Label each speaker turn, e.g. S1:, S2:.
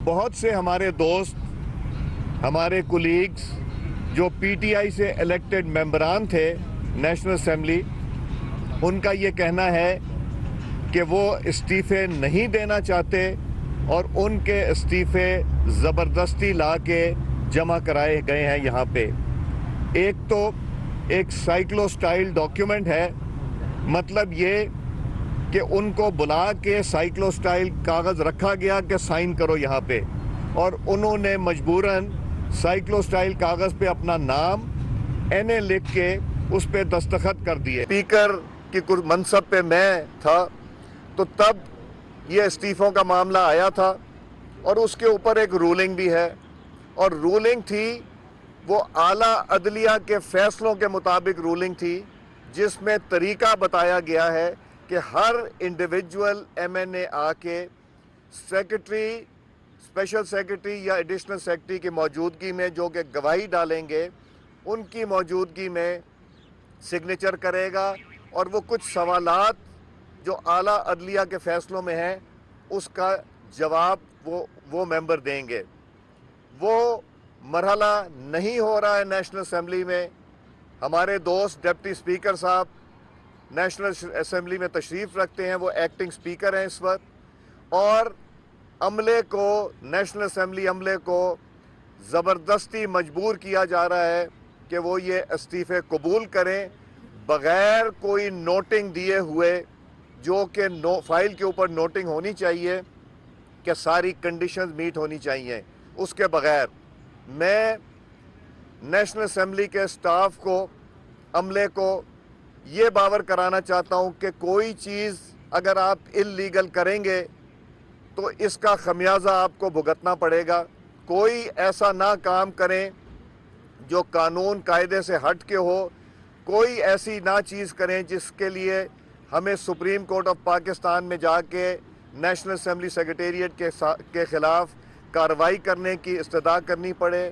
S1: بہت سے ہمارے دوست، ہمارے کولیگز جو پی ٹی آئی سے الیکٹڈ ممبران تھے نیشنل اسمبلی، ان کا یہ کہنا ہے کہ وہ استعفے نہیں دینا چاہتے اور ان کے استعفے زبردستی لا کے جمع کرائے گئے ہیں یہاں پہ۔ ایک تو ایک سائیکلو سٹائل ڈاکیومنٹ ہے، مطلب یہ کہ ان کو بلا کے سائیکلو سٹائل کاغذ رکھا گیا کہ سائن کرو یہاں پہ، اور انہوں نے مجبوراً سائیکلو سٹائل کاغذ پہ اپنا نام این اے لکھ کے اس پہ دستخط کر دیے۔ اسپیکر کی منصب پہ میں تھا تو تب یہ استعفوں کا معاملہ آیا تھا، اور اس کے اوپر ایک رولنگ بھی ہے، اور رولنگ تھی وہ اعلیٰ عدلیہ کے فیصلوں کے مطابق رولنگ تھی، جس میں طریقہ بتایا گیا ہے کہ ہر انڈیویجول ایم این اے آ کے سیکرٹری، اسپیشل سیکرٹری یا ایڈیشنل سیکرٹری کی موجودگی میں، جو کہ گواہی ڈالیں گے، ان کی موجودگی میں سگنیچر کرے گا، اور وہ کچھ سوالات جو اعلیٰ عدلیہ کے فیصلوں میں ہیں اس کا جواب وہ ممبر دیں گے۔ وہ مرحلہ نہیں ہو رہا ہے نیشنل اسمبلی میں۔ ہمارے دوست ڈپٹی اسپیکر صاحب نیشنل اسمبلی میں تشریف رکھتے ہیں، وہ ایکٹنگ اسپیکر ہیں اس وقت، اور عملے کو، نیشنل اسمبلی عملے کو زبردستی مجبور کیا جا رہا ہے کہ وہ یہ استعفے قبول کریں بغیر کوئی نوٹنگ دیے ہوئے، جو کہ فائل کے اوپر نوٹنگ ہونی چاہیے کہ ساری کنڈیشنز میٹ ہونی چاہیے۔ اس کے بغیر میں نیشنل اسمبلی کے سٹاف کو، عملے کو یہ باور کرانا چاہتا ہوں کہ کوئی چیز اگر آپ اللیگل کریں گے تو اس کا خمیازہ آپ کو بھگتنا پڑے گا۔ کوئی ایسا نہ کام کریں جو قانون قاعدے سے ہٹ کے ہو، کوئی ایسی نہ چیز کریں جس کے لیے ہمیں سپریم کورٹ آف پاکستان میں جا کے نیشنل اسمبلی سیکریٹریٹ کے خلاف کارروائی کرنے کی استدعا کرنی پڑے۔